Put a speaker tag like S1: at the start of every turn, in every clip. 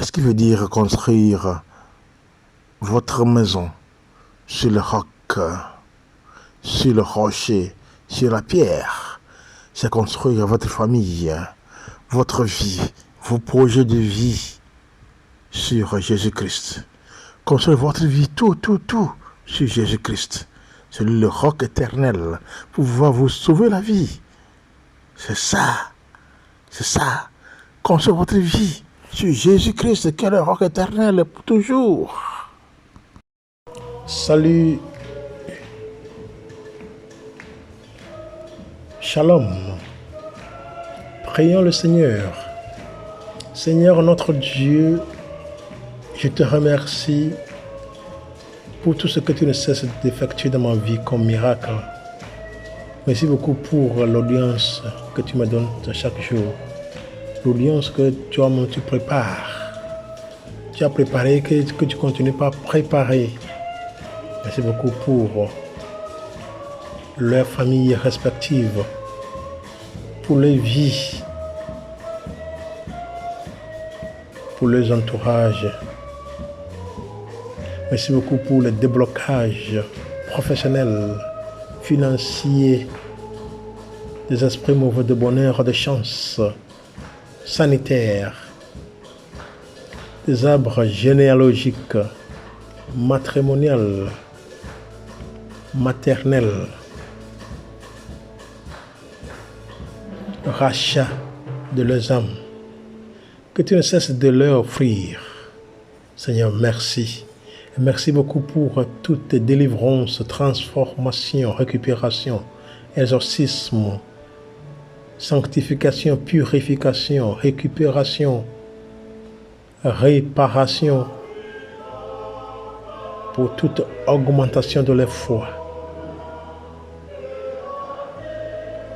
S1: Qu'est-ce qui veut dire construire votre maison sur le roc, sur le rocher, sur la pierre? C'est construire votre famille, votre vie, vos projets de vie sur Jésus-Christ. Construire votre vie, tout sur Jésus-Christ. C'est le roc éternel pour pouvoir vous sauver la vie. C'est ça. Construire votre vie sur Jésus-Christ, qui est le roc éternel pour toujours. Salut. Shalom. Prions le Seigneur. Seigneur notre Dieu, je te remercie pour tout ce que tu ne cesses d'effectuer dans ma vie comme miracle. Merci beaucoup pour l'audience que tu me donnes chaque jour. L'audience que tu prépares. Tu as préparé, que tu continues par préparer. Merci beaucoup pour leurs familles respectives, pour les vies, pour leurs entourages. Merci beaucoup pour le déblocage professionnel, financier, des esprits mauvais de bonheur, de chance, sanitaire, des arbres généalogiques, matrimoniaux, maternels, rachat de leurs âmes, que tu ne cesses de leur offrir. Seigneur, merci. Et merci beaucoup pour toute délivrance, transformation, récupération, exorcisme, sanctification, purification, récupération, réparation, pour toute augmentation de leur foi,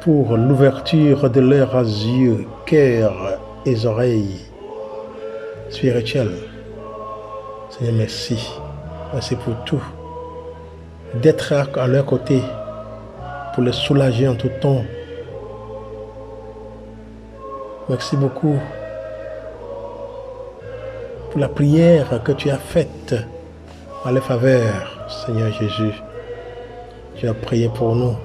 S1: pour l'ouverture de leurs yeux, cœurs et oreilles spirituelles. Seigneur, merci. Merci pour tout. D'être à leur côté, pour les soulager en tout temps. Merci beaucoup pour la prière que tu as faite à leur faveur, Seigneur Jésus. Tu as prié pour nous.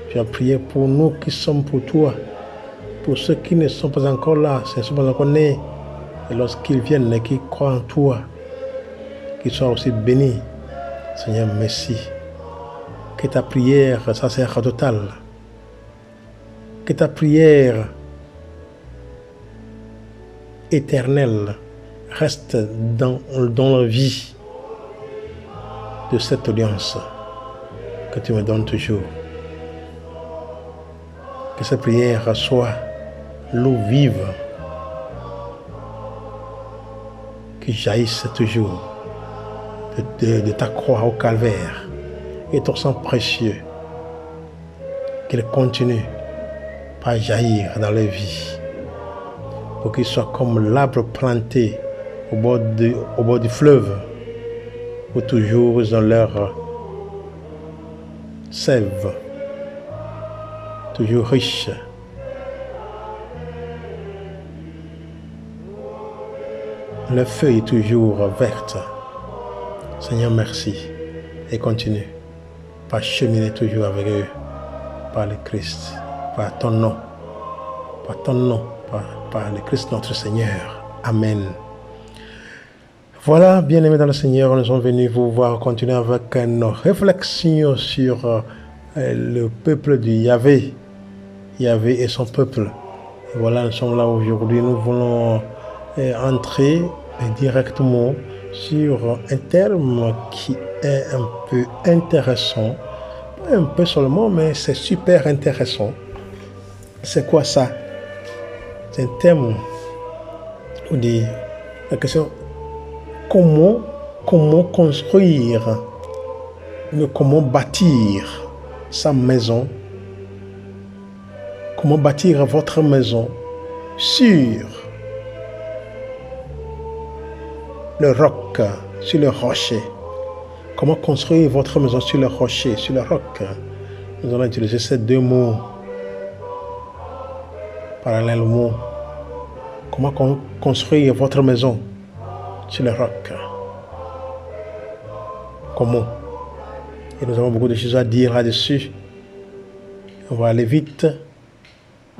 S1: Tu as prié pour nous qui sommes pour toi. Pour ceux qui ne sont pas encore là, qui ne sont pas encore nés. Et lorsqu'ils viennent et qui croient en toi, qu'ils soient aussi bénis. Seigneur, merci. Que ta prière sacerdotale, que ta prière éternelle reste dans la vie de cette audience que tu me donnes toujours. Que cette prière soit l'eau vive qui jaillisse toujours de ta croix au calvaire et ton sang précieux, qu'il continue par jaillir dans leur vie pour qu'ils soient comme l'arbre planté au bord du fleuve, où toujours ils ont leur sève, toujours riche. Les feuilles toujours vertes. Seigneur, merci. Et continue par cheminer toujours avec eux, par le Christ, par ton nom, par le Christ notre Seigneur. Amen. Voilà, bien-aimés dans le Seigneur, nous sommes venus vous voir continuer avec nos réflexions sur le peuple de Yahvé et son peuple. Et voilà, nous sommes là aujourd'hui, nous voulons entrer directement sur un terme qui est un peu intéressant, pas un peu seulement, mais c'est super intéressant. C'est quoi ça? C'est un terme où dit la question comment construire, comment bâtir sa maison, comment bâtir votre maison sur le roc, sur le rocher. Comment construire votre maison sur le rocher, sur le roc. Nous allons utiliser ces deux mots parallèlement. Comment construire votre maison sur le roc. Comment? Et nous avons beaucoup de choses à dire là-dessus. On va aller vite.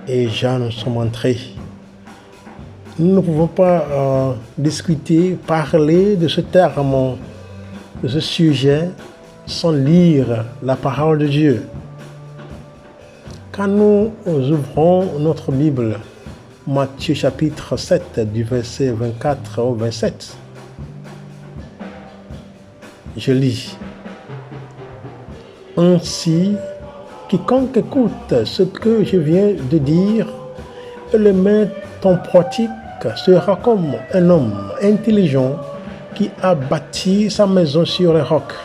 S1: Et déjà, nous sommes entrés. Nous ne pouvons pas discuter, parler de ce terme, de ce sujet, sans lire la parole de Dieu. Quand nous ouvrons notre Bible, Matthieu chapitre 7, du verset 24 au 27, je lis. Ainsi, quiconque écoute ce que je viens de dire et le met en pratique sera comme un homme intelligent qui a bâti sa maison sur les rocs.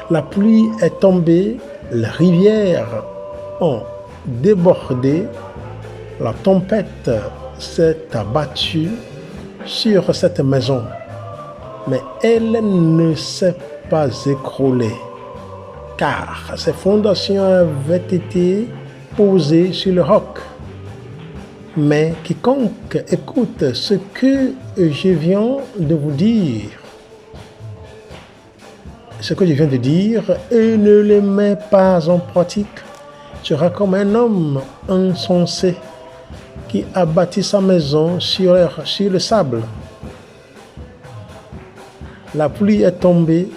S1: La pluie est tombée, les rivières ont débordé, la tempête s'est abattue sur cette maison, mais elle ne s'est pas écroulée, car ses fondations avaient été posées sur le roc. Mais quiconque écoute ce que je viens de vous dire, et ne le met pas en pratique, sera comme un homme insensé qui a bâti sa maison sur le sable. La pluie est tombée,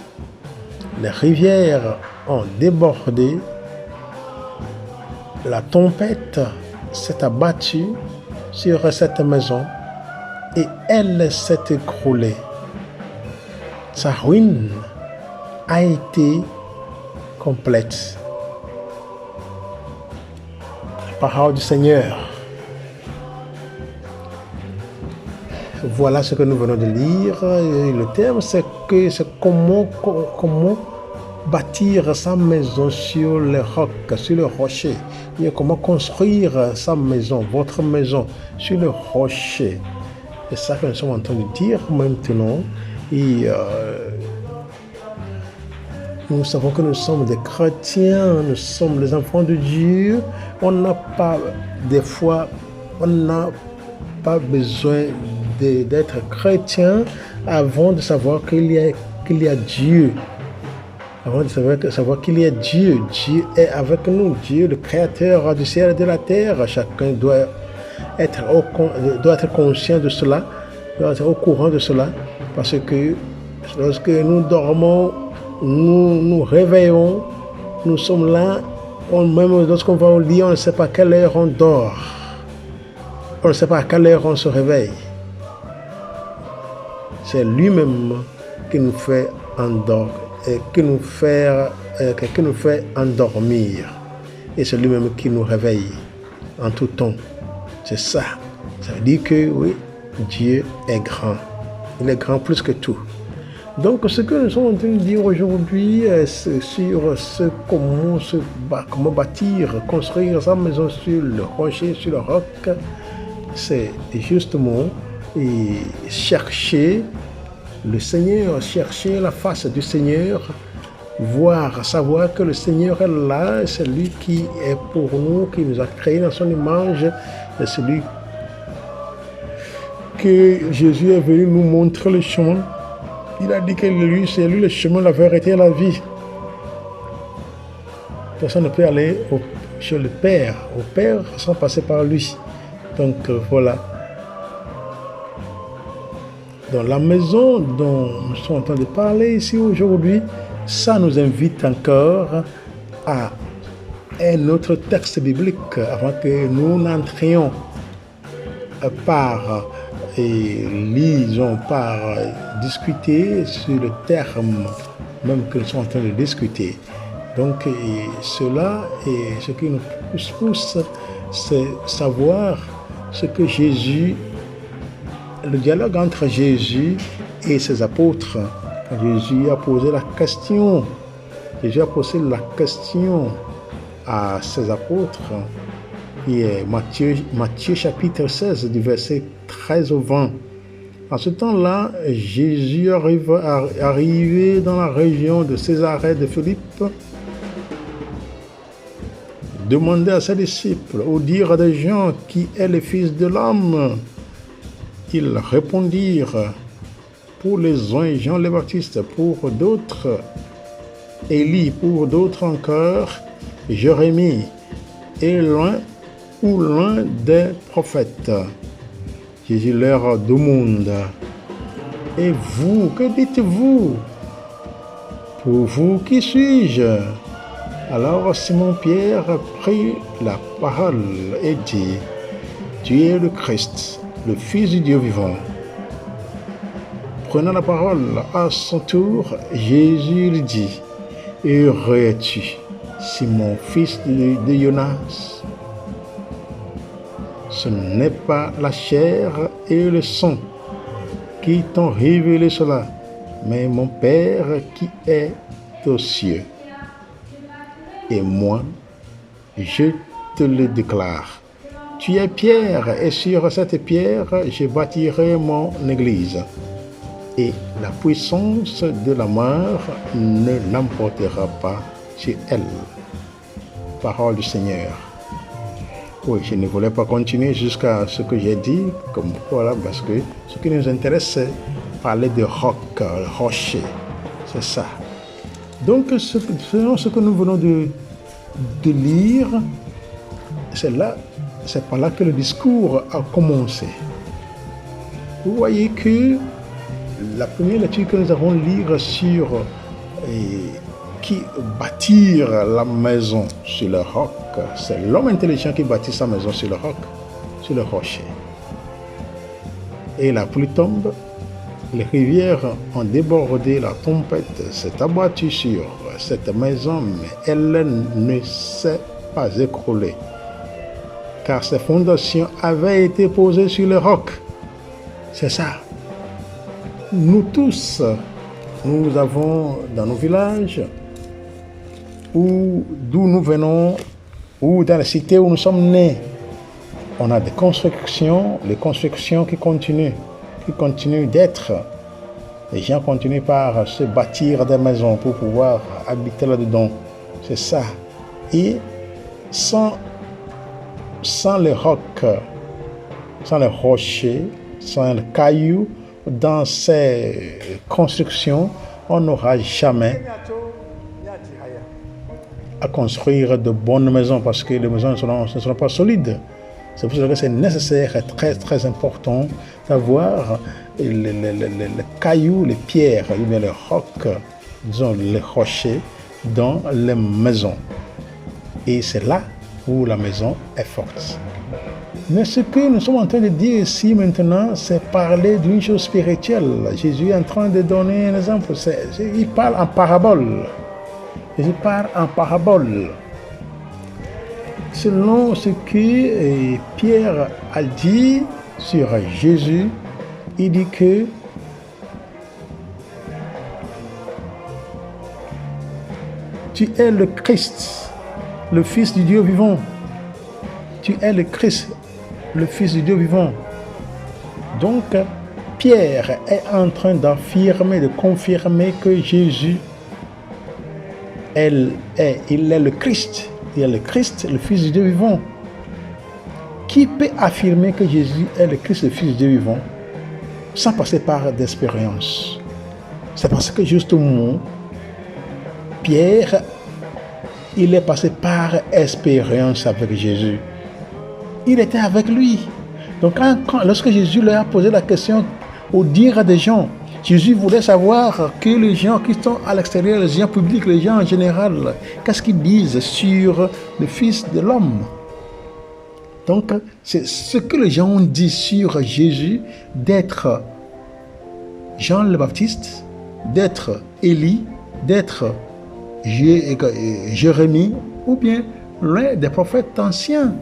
S1: les rivières ont débordé, la tempête s'est abattue sur cette maison et elle s'est écroulée. Sa ruine a été complète. La parole du Seigneur. Voilà ce que nous venons de lire. Et le terme, c'est comment bâtir sa maison sur le roc, sur le rocher. Et comment construire sa maison, votre maison, sur le rocher. C'est ça que nous sommes en train de dire maintenant. Et nous savons que nous sommes des chrétiens, nous sommes les enfants de Dieu. On n'a pas, des fois, on n'a pas besoin d'être chrétien avant de savoir qu'il y a Dieu. Avant de savoir qu'il y a Dieu. Dieu est avec nous. Dieu, le créateur du ciel et de la terre. Chacun doit être conscient de cela, doit être au courant de cela. Parce que lorsque nous dormons, nous nous réveillons, nous sommes là, même lorsqu'on va au lit, on ne sait pas à quelle heure on dort. On ne sait pas à quelle heure on se réveille. C'est lui-même qui nous fait endormir. Et c'est lui-même qui nous réveille en tout temps. C'est ça. Ça veut dire que oui, Dieu est grand. Il est grand plus que tout. Donc ce que nous sommes en train de dire aujourd'hui sur comment bâtir, construire sa maison sur le rocher, sur le roc, c'est justement chercher le Seigneur, chercher la face du Seigneur, savoir que le Seigneur est là, c'est lui qui est pour nous, qui nous a créés dans son image, c'est celui que Jésus est venu nous montrer le chemin. Il a dit que c'est lui le chemin, la vérité et la vie. Personne ne peut aller chez le Père, au Père sans passer par lui. Donc voilà. Dans la maison dont nous sommes en train de parler ici aujourd'hui, ça nous invite encore à un autre texte biblique avant que nous n'entrions par discuter sur le terme même que nous sommes en train de discuter. Donc cela est ce qui nous pousse, c'est savoir ce que le dialogue entre Jésus et ses apôtres. Jésus a posé la question à ses apôtres, qui est Matthieu chapitre 16, du verset 13 au 20. En ce temps-là, Jésus arrivé dans la région de Césarée de Philippe, demandait à ses disciples, au dire des gens, qui est le Fils de l'homme. Ils répondirent, pour les uns Jean le Baptiste, pour d'autres Élie, pour d'autres encore Jérémie, et l'un ou l'un des prophètes. Jésus leur demande, et vous, que dites-vous? Pour vous, qui suis-je? Alors Simon-Pierre prit la parole et dit, tu es le Christ, le Fils du Dieu vivant. Prenant la parole à son tour, Jésus lui dit, heureux es-tu, Simon, fils de Jonas. Ce n'est pas la chair et le sang qui t'ont révélé cela, mais mon Père qui est aux cieux. Et moi, je te le déclare. Tu es Pierre, et sur cette pierre, je bâtirai mon église. Et la puissance de la mort ne l'emportera pas sur elle. Parole du Seigneur. Oui, je ne voulais pas continuer jusqu'à ce que j'ai dit, comme voilà, parce que ce qui nous intéresse, c'est parler de roc, rocher. C'est ça. Donc, selon ce que nous venons de lire, c'est par là que le discours a commencé. Vous voyez que la première lecture que nous avons lire sur qui bâtir la maison sur le roc, c'est l'homme intelligent qui bâtit sa maison sur le roc, sur le rocher. Et la pluie tombe, les rivières ont débordé, la tempête s'est abattue sur cette maison, mais elle ne s'est pas écroulée, car ses fondations avaient été posées sur le roc. C'est ça. Nous tous, nous avons dans nos villages, ou d'où nous venons, ou dans la cité où nous sommes nés, on a des constructions, les constructions qui continuent d'être. Les gens continuent par se bâtir des maisons pour pouvoir habiter là-dedans. C'est ça. Et sans les rocs, sans les rochers, sans les cailloux, dans ces constructions, on n'aura jamais à construire de bonnes maisons parce que les maisons ne seront pas solides. C'est pour ça que c'est nécessaire et très très important d'avoir les cailloux, les pierres, les rocs, disons les rochers dans les maisons. Et c'est là où la maison est forte. Mais ce que nous sommes en train de dire ici maintenant, c'est parler d'une chose spirituelle. Jésus est en train de donner un exemple. Il parle en parabole. Jésus parle en parabole. Selon ce que Pierre a dit sur Jésus, il dit que tu es le Christ, le Fils du Dieu vivant. Tu es le Christ, le Fils du Dieu vivant. Donc, Pierre est en train d'affirmer, de confirmer que Jésus, il est le Christ. Il est le Christ, le Fils du Dieu vivant. Qui peut affirmer que Jésus est le Christ, le Fils du Dieu vivant, sans passer par d'expérience? C'est parce que justement, Pierre, il est passé par expérience avec Jésus. Il était avec lui. Donc, lorsque Jésus leur a posé la question au dire des gens, Jésus voulait savoir que les gens qui sont à l'extérieur, les gens publics, les gens en général, qu'est-ce qu'ils disent sur le Fils de l'homme. Donc, c'est ce que les gens ont dit sur Jésus, d'être Jean le Baptiste, d'être Élie, d'être Jérémie, ou bien l'un des prophètes anciens.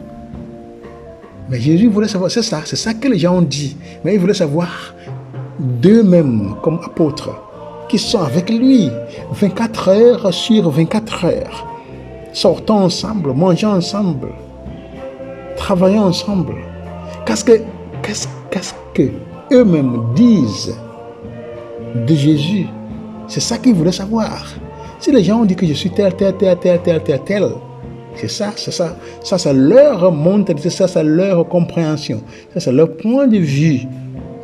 S1: Mais Jésus voulait savoir, c'est ça que les gens ont dit. Mais il voulait savoir d'eux-mêmes comme apôtres, qui sont avec lui 24 heures sur 24 heures, sortant ensemble, mangeant ensemble, travaillant ensemble. Qu'est-ce que eux-mêmes disent de Jésus? C'est ça qu'ils voulaient savoir. Si les gens ont dit que je suis tel, c'est ça. Ça, c'est leur mentalité, ça, c'est leur compréhension. Ça, c'est leur point de vue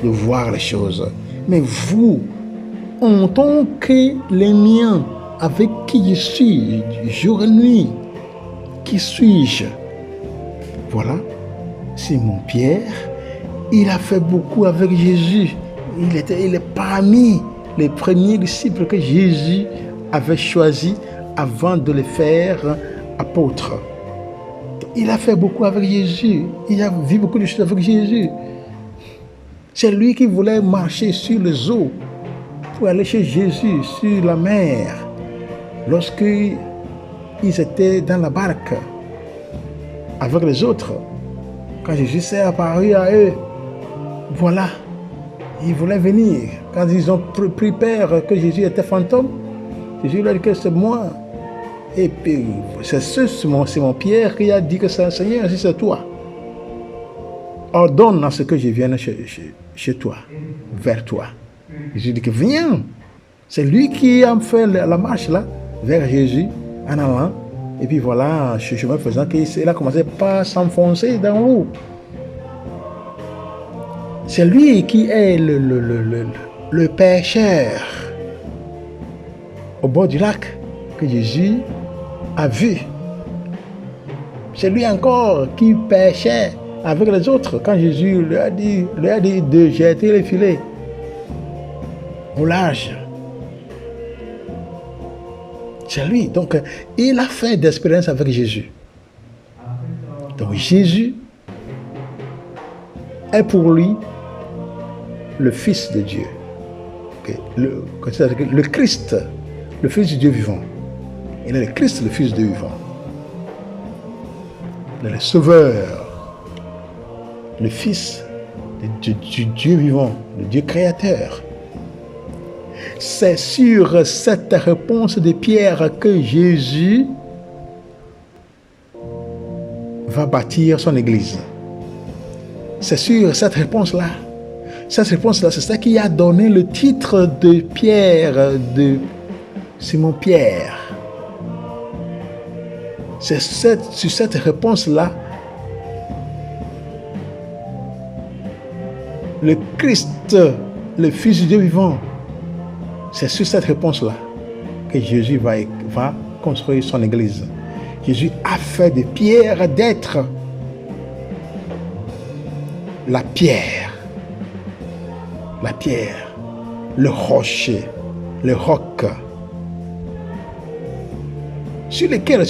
S1: de voir les choses.
S2: Mais vous, en tant que les miens, avec qui je suis, jour et nuit, qui suis-je? Voilà, Simon-Pierre, il a fait beaucoup avec Jésus. Il est parmi les premiers disciples que Jésus avait choisis avant de les faire apôtres. Il a fait beaucoup avec Jésus. Il a vu beaucoup de choses avec Jésus. C'est lui qui voulait marcher sur les eaux pour aller chez Jésus sur la mer. Lorsqu'ils étaient dans la barque avec les autres, quand Jésus s'est apparu à eux, voilà, ils voulaient venir. Quand ils ont pris peur que Jésus était fantôme, Jésus leur a dit que c'est moi. Et puis, c'est Simon Pierre qui a dit que c'est le Seigneur, si c'est toi. Ordonne à ce que je vienne chez toi, vers toi. Jésus dit que viens. C'est lui qui a fait la marche là, vers Jésus, en allant. Et puis voilà, chemin faisant, qu'il a commencé par s'enfoncer dans l'eau. C'est lui qui est le pêcheur au bord du lac que Jésus a vu. C'est lui encore qui pêchait avec les autres quand Jésus lui a dit de jeter les filets au large. C'est lui. Donc, il a fait d'expérience avec Jésus. Donc, Jésus est pour lui le Fils de Dieu. Le Christ, le Fils du Dieu vivant. Il est le Christ, le Fils de Dieu vivant. Il est le Sauveur, le Fils du Dieu vivant, le Dieu créateur. C'est sur cette réponse de Pierre que Jésus va bâtir son Église. C'est sur cette réponse-là. Cette réponse-là, c'est ça qui a donné le titre de Pierre, de Simon-Pierre. C'est sur cette réponse-là, le Christ, le Fils du Dieu vivant, c'est sur cette réponse-là que Jésus va construire son Église. Jésus a fait de Pierre d'être la pierre, le rocher, le roc, sur laquelle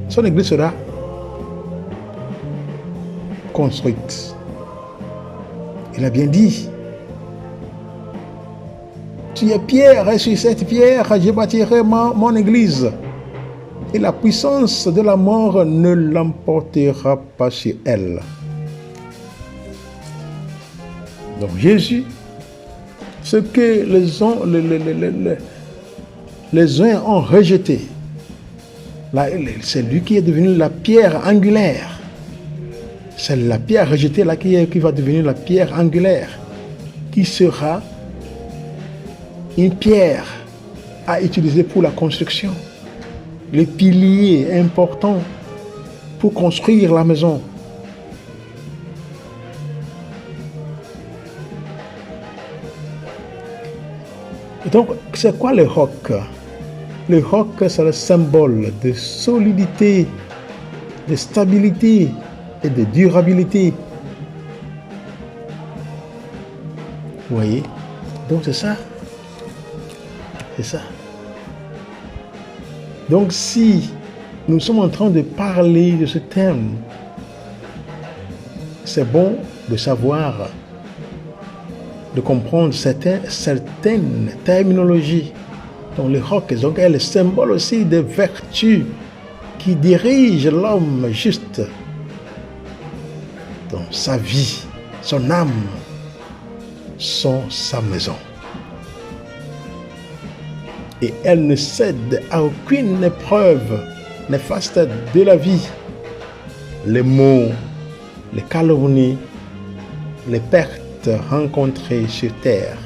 S2: son Église sera construite. Il a bien dit, tu es pierre, et sur cette pierre, je bâtirai mon Église. Et la puissance de la mort ne l'emportera pas sur elle. Donc Jésus, ce que les uns ont rejeté, c'est lui qui est devenu la pierre angulaire. C'est la pierre rejetée là qui va devenir la pierre angulaire, qui sera une pierre à utiliser pour la construction. Le pilier important pour construire la maison. Donc, c'est quoi le roc? Le roc, c'est le symbole de solidité, de stabilité et de durabilité. Vous voyez? Donc, c'est ça. C'est ça. Donc, si nous sommes en train de parler de ce thème, c'est bon de savoir, de comprendre certaines terminologies. Donc, le roc est le symbole aussi des vertus qui dirigent l'homme juste dans sa vie, son âme, sa maison. Et elle ne cède à aucune épreuve néfaste de la vie. Les maux, les calomnies, les pertes rencontrées sur terre.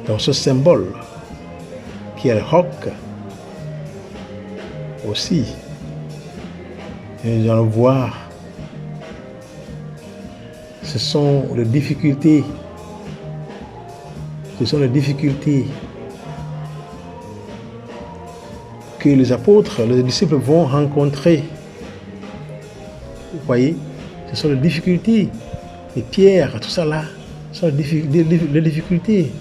S2: Donc ce symbole qui est le roc
S1: aussi. Et nous allons voir, ce sont les difficultés. Ce sont les difficultés que les apôtres, les disciples vont rencontrer. Vous voyez, ce sont les difficultés. Les pierres, tout ça là, ce sont les difficultés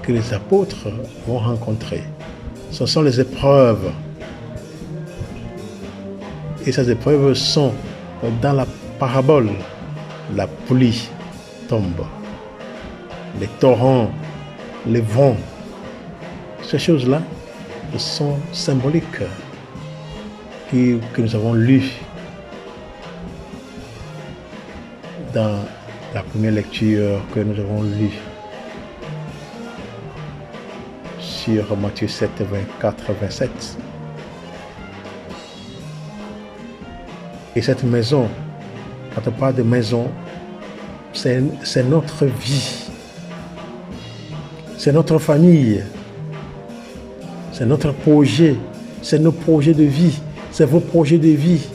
S1: que les apôtres vont rencontrer. Ce sont les épreuves. Et ces épreuves sont dans la parabole. La pluie tombe, les torrents, les vents. Ces choses-là sont symboliques que nous avons lues dans la première lecture que nous avons lue sur Matthieu 7, 24, 27. Et cette maison, quand on parle de maison, c'est notre vie, c'est notre famille, c'est notre projet, c'est nos projets de vie, c'est vos projets de vie,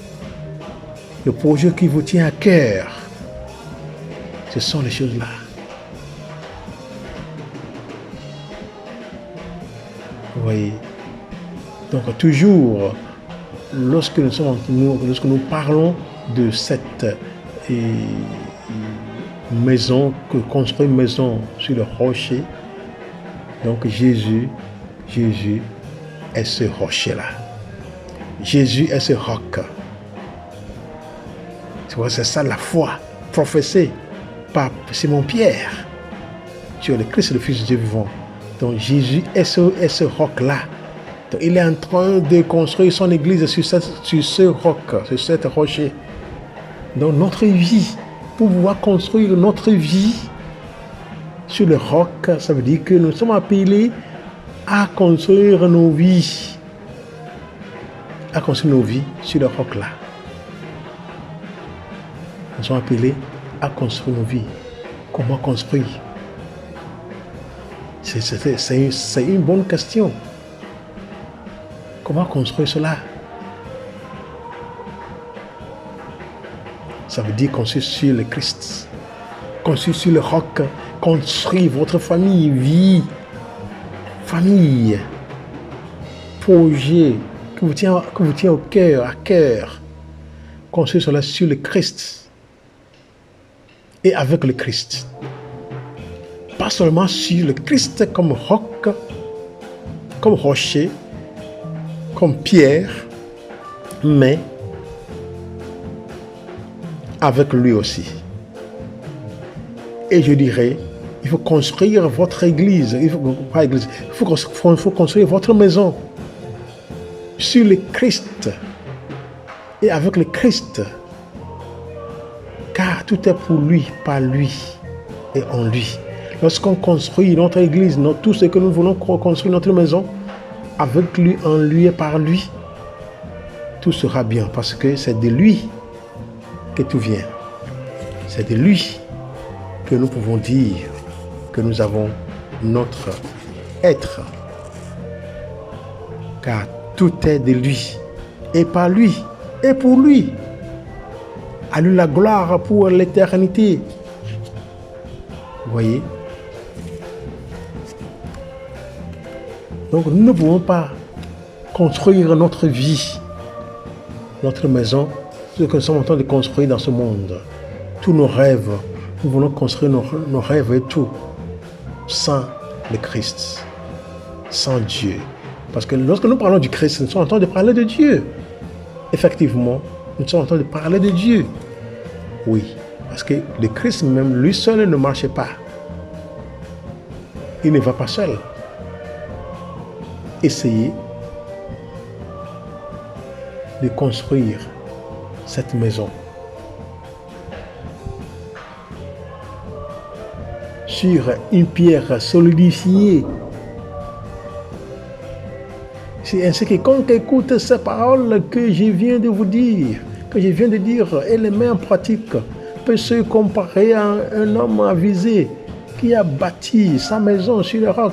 S1: le projet qui vous tient à cœur. Ce sont les choses-là. Vous voyez. Donc toujours, lorsque nous parlons de cette maison, que construit une maison sur le rocher, donc Jésus est ce rocher-là. Jésus est ce roc. Tu vois, c'est ça la foi professée par Simon-Pierre. Tu es le Christ, le Fils de Dieu vivant. Donc Jésus est ce roc-là. Donc, il est en train de construire son église sur ce roc, sur cet rocher. Donc notre vie, pour pouvoir construire notre vie sur le roc, ça veut dire que nous sommes appelés à construire nos vies. À construire nos vies sur le roc là. Nous sommes appelés à construire nos vies. Comment construire? C'est une bonne question. Comment construire cela? Ça veut dire construire sur le Christ. Construire sur le roc. Construire votre famille, vie, famille, projet que vous tient au cœur, à cœur. Construire cela sur le Christ et avec le Christ. Pas seulement sur le Christ comme roc, comme rocher, comme pierre, mais avec lui aussi. Et je dirais, il faut construire votre église, il faut construire votre maison sur le Christ et avec le Christ, car tout est pour lui, par lui et en lui. Lorsqu'on construit notre église, tout ce que nous voulons construire notre maison, avec lui, en lui et par lui, tout sera bien parce que c'est de lui que tout vient. C'est de lui que nous pouvons dire que nous avons notre être. Car tout est de lui et par lui et pour lui. À lui la gloire pour l'éternité. Vous voyez? Donc nous ne pouvons pas construire notre vie, notre maison, ce que nous sommes en train de construire dans ce monde. Tous nos rêves, nous voulons construire nos rêves et tout, sans le Christ, sans Dieu. Parce que lorsque nous parlons du Christ, nous sommes en train de parler de Dieu. Effectivement, nous sommes en train de parler de Dieu. Oui, parce que le Christ même, lui seul, ne marchait pas. Il ne va pas seul. Essayez de construire cette maison sur une pierre solidifiée. C'est ainsi que quiconque écoute ces paroles que je viens de vous dire, que je viens de dire, et les met en pratique, peut se comparer à un homme avisé qui a bâti sa maison sur le roc.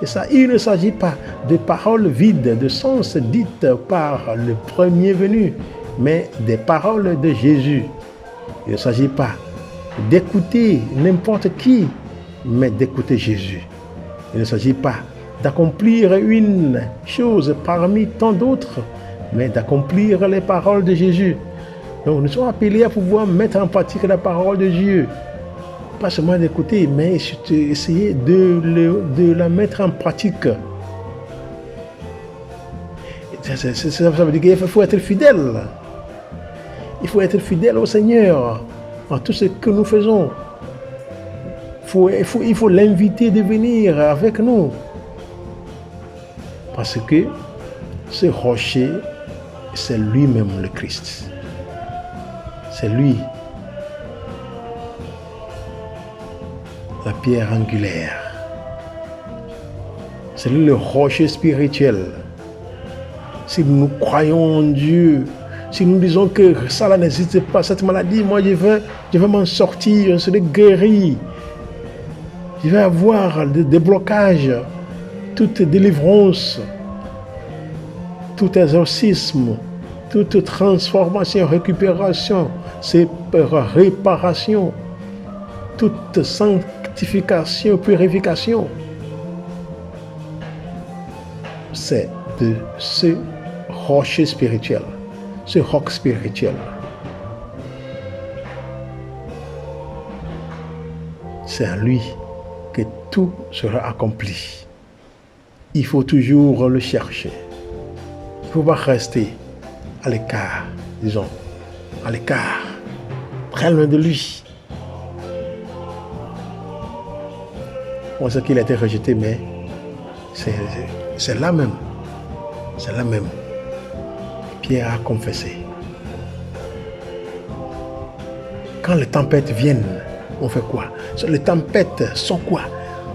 S1: C'est ça. Il ne s'agit pas de paroles vides, de sens dites par le premier venu, mais des paroles de Jésus. Il ne s'agit pas d'écouter n'importe qui, mais d'écouter Jésus. Il ne s'agit pas d'accomplir une chose parmi tant d'autres, mais d'accomplir les paroles de Jésus. Donc nous sommes appelés à pouvoir mettre en pratique la parole de Dieu. Pas seulement d'écouter, mais essayer de la mettre en pratique. Ça veut dire qu'il faut être fidèle. Il faut être fidèle au Seigneur en tout ce que nous faisons. Il faut l'inviter de venir avec nous. Parce que ce rocher, c'est lui-même le Christ. C'est lui, la pierre angulaire. C'est lui le rocher spirituel. Si nous croyons en Dieu, si nous disons que ça n'existe pas, cette maladie, moi je vais m'en sortir, je serai guéri. Je vais avoir des blocages, toute délivrance, tout exorcisme, toute transformation, récupération, réparation, toute sanctification, purification. C'est de ce rocher spirituel, ce roc spirituel. C'est à lui que tout sera accompli. Il faut toujours le chercher. Il ne faut pas rester à l'écart, disons, à l'écart, très loin de lui. On sait qu'il a été rejeté, mais c'est là même. C'est là même. Pierre a confessé. Quand les tempêtes viennent, on fait quoi? Les tempêtes sont quoi?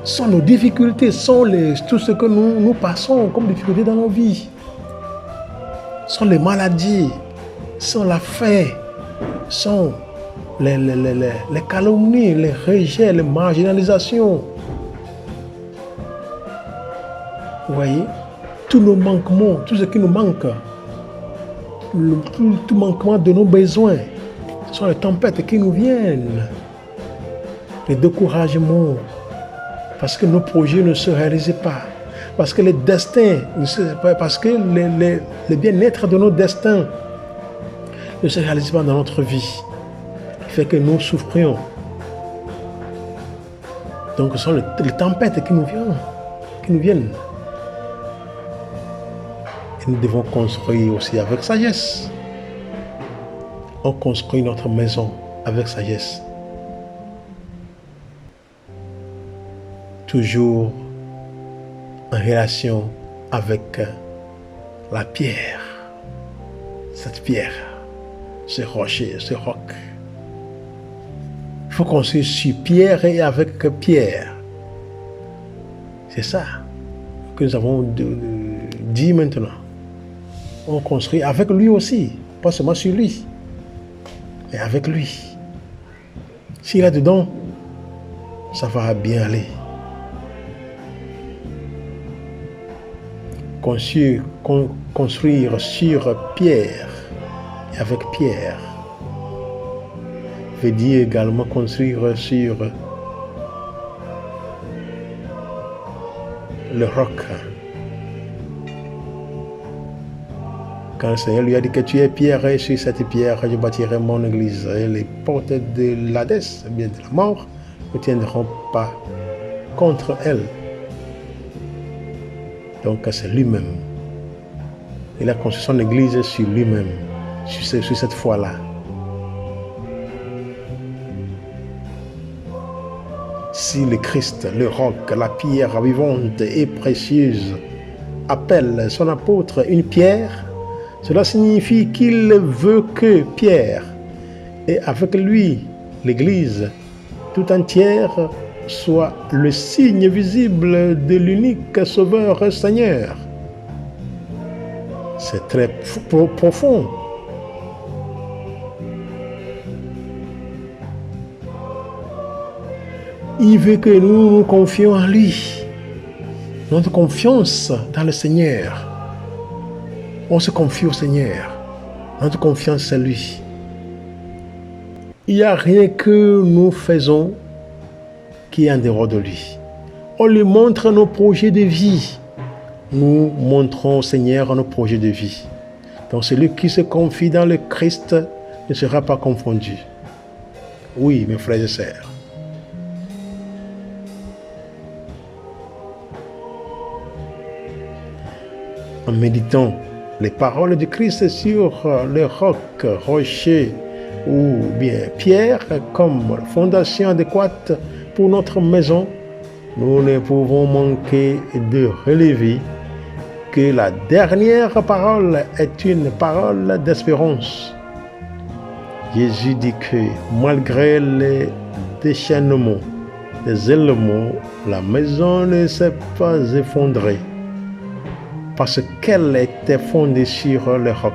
S1: Sont nos difficultés, sont tout ce que nous passons comme difficultés dans nos vies. Sont les maladies, sont la faim, sont les calomnies, les rejets, les marginalisations. Vous voyez, tous nos manquements, tout ce qui nous manque, tout manquement de nos besoins, ce sont les tempêtes qui nous viennent, les découragements, parce que nos projets ne se réalisent pas, parce que les destins, parce que le bien-être de nos destins ne se réalise pas dans notre vie, qui fait que nous souffrions. Donc ce sont les tempêtes qui nous viennent. Et nous devons construire aussi avec sagesse. On construit notre maison avec sagesse. Toujours en relation avec la pierre. Cette pierre, ce rocher, ce roc. Il faut construire sur pierre et avec pierre. C'est ça que nous avons dit maintenant. On construit avec lui aussi, pas seulement sur lui, mais avec lui. S'il est dedans, ça va bien aller. Construire sur pierre et avec pierre veut dire également construire sur le roc. Quand le Seigneur lui a dit que tu es pierre et sur cette pierre je bâtirai mon église et les portes de l'Hadès, bien de la mort, ne tiendront pas contre elle. Donc c'est lui-même. Il a construit son église sur lui-même, sur cette foi-là. Si le Christ, le roc, la pierre vivante et précieuse, appelle son apôtre une pierre, cela signifie qu'il veut que Pierre et avec lui l'Église tout entière soit le signe visible de l'unique Sauveur et Seigneur. C'est très profond. Il veut que nous nous confions en lui. notre confiance dans le Seigneur. On se confie au Seigneur. Notre confiance, c'est lui. Il n'y a rien que nous faisons qui est en dehors de lui. On lui montre nos projets de vie. Nous montrons au Seigneur nos projets de vie. Donc celui qui se confie dans le Christ ne sera pas confondu. Oui, mes frères et sœurs. En méditant les paroles du Christ sur le roc, rocher ou bien pierre comme fondation adéquate pour notre maison, nous ne pouvons manquer de relever que la dernière parole est une parole d'espérance. Jésus dit que malgré les déchaînements, les éléments, la maison ne s'est pas effondrée parce qu'elle était fondée sur le roc.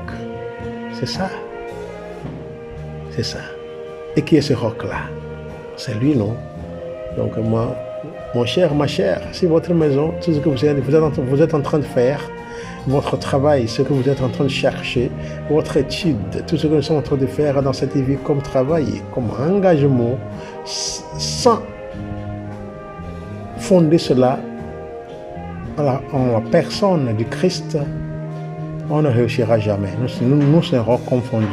S1: C'est ça. C'est ça. Et qui est ce roc-là? C'est lui, non? Donc moi, mon cher, ma chère, si votre maison, tout ce que vous êtes en train de faire, votre travail, ce que vous êtes en train de chercher, votre étude, tout ce que nous sommes en train de faire dans cette vie comme travail, comme engagement, sans fonder cela en la personne du Christ, on ne réussira jamais. Nous serons confondus.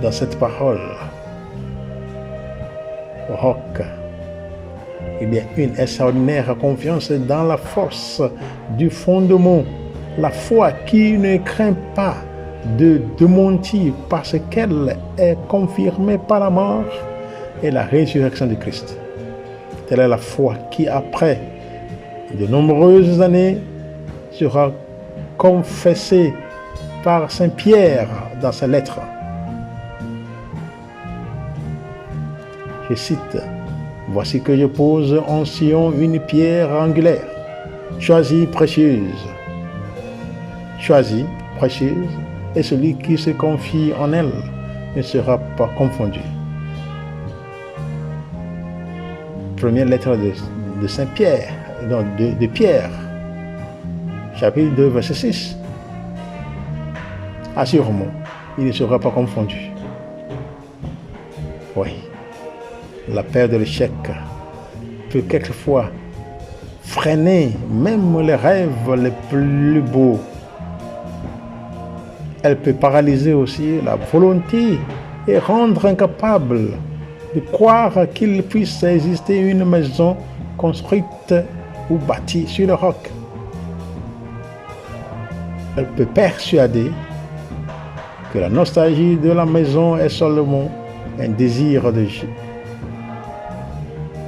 S1: Dans cette parole, roc, il y a une extraordinaire confiance dans la force du fondement, la foi qui ne craint pas de démentir parce qu'elle est confirmée par la mort et la résurrection de Christ. Telle est la foi qui, après de nombreuses années, sera confessée par Saint Pierre dans ses lettres. Je cite, « Voici que je pose en Sion une pierre angulaire, choisie, précieuse. Choisie, précieuse, et celui qui se confie en elle ne sera pas confondu. » Première lettre de Saint Pierre, de Pierre, chapitre 2, verset 6. Assurément, il ne sera pas confondu. Oui. La peur de l'échec peut quelquefois freiner même les rêves les plus beaux. Elle peut paralyser aussi la volonté et rendre incapable de croire qu'il puisse exister une maison construite ou bâtie sur le roc. Elle peut persuader que la nostalgie de la maison est seulement un désir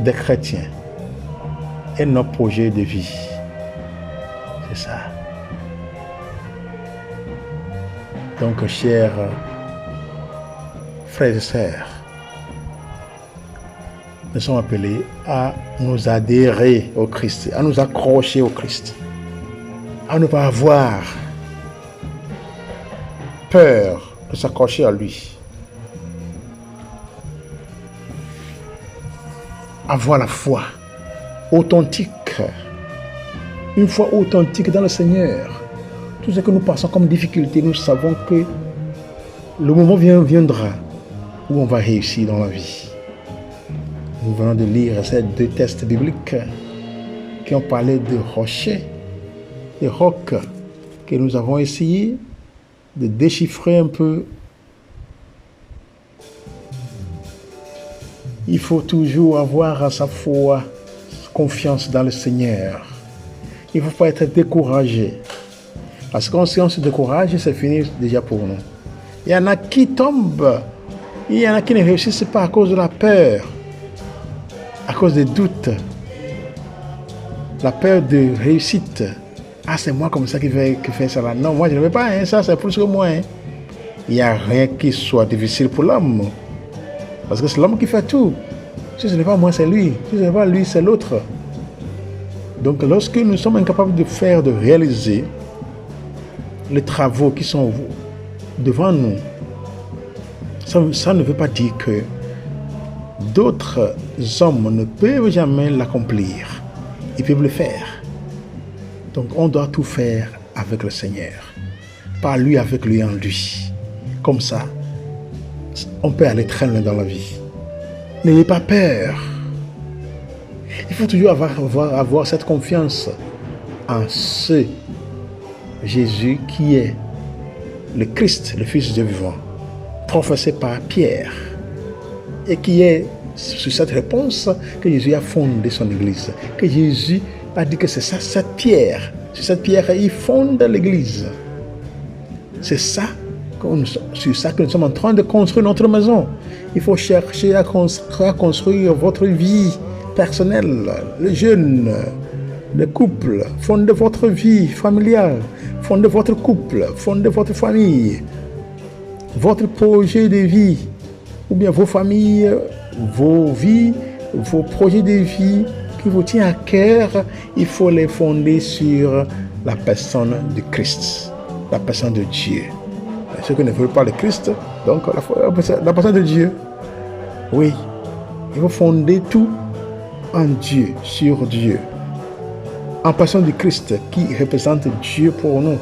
S1: des chrétiens et nos projets de vie. C'est ça. Donc, chers frères et sœurs, nous sommes appelés à nous adhérer au Christ, à nous accrocher au Christ, à ne pas avoir peur de s'accrocher à lui. Avoir la foi authentique, une foi authentique dans le Seigneur. Tout ce que nous passons comme difficulté, nous savons que le moment viendra où on va réussir dans la vie. Nous venons de lire ces deux textes bibliques qui ont parlé de rochers, de rocs, que nous avons essayé de déchiffrer un peu. Il faut toujours avoir à sa foi confiance dans le Seigneur. Il ne faut pas être découragé. Parce que si on se décourage, c'est fini déjà pour nous. Il y en a qui tombent. Il y en a qui ne réussissent pas à cause de la peur, à cause des doutes. La peur de réussite. Ah, c'est moi comme ça qui fait ça là. Non, moi je ne veux pas. Hein. Ça, c'est plus que moi. Hein. Il n'y a rien qui soit difficile pour l'homme. Parce que c'est l'homme qui fait tout. Si ce n'est pas moi, c'est lui. Si ce n'est pas lui, c'est l'autre. Donc, lorsque nous sommes incapables de réaliser les travaux qui sont devant nous, ça ne veut pas dire que
S2: d'autres hommes ne peuvent jamais l'accomplir. Ils peuvent le faire. Donc on doit tout faire avec le Seigneur. Par lui, avec lui, en lui. Comme ça, on peut aller très loin dans la vie. N'ayez pas peur. Il faut toujours avoir cette confiance en ce Jésus qui est le Christ, le Fils de Dieu vivant, professé par Pierre, et qui est sur cette réponse que Jésus a fondé son Église. Que Jésus a dit que c'est ça, cette pierre. Sur cette pierre, il fonde l'Église. C'est ça, sur ça que nous sommes en train de construire notre maison. Il faut chercher à construire votre vie personnelle, les jeunes, les couples. Fondez votre vie familiale, fondez votre couple, fondez votre famille, votre projet de vie, ou bien vos familles, vos vies, vos projets de vie qui vous tiennent à cœur. Il faut les fonder sur la personne de Christ, la personne de Dieu. Ceux qui ne veulent pas le Christ, donc la personne de Dieu. Oui, il faut fonder tout en Dieu, sur Dieu. En personne du Christ qui représente Dieu pour nous,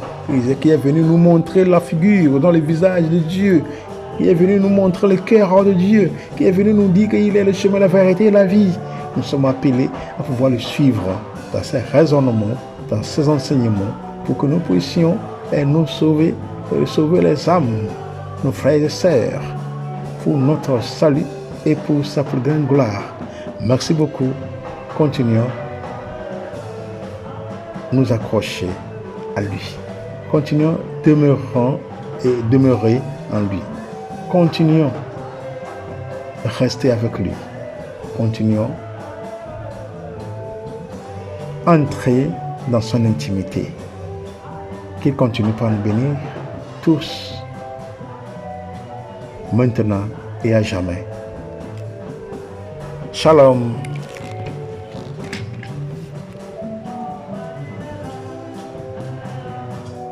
S2: qui est venu nous montrer la figure dans le visage de Dieu, qui est venu nous montrer le cœur de Dieu, qui est venu nous dire qu'il est le chemin, la vérité et la vie. Nous sommes appelés à pouvoir le suivre dans ses raisonnements, dans ses enseignements, pour que nous puissions nous sauver, sauver les âmes, nos frères et sœurs, pour notre salut et pour sa plus grande gloire. Merci beaucoup. Continuons nous accrocher à lui. Continuons demeurer en lui. Continuons de rester avec lui. Continuons entrer dans son intimité. Qu'il continue par nous bénir tous, maintenant et à jamais. Shalom.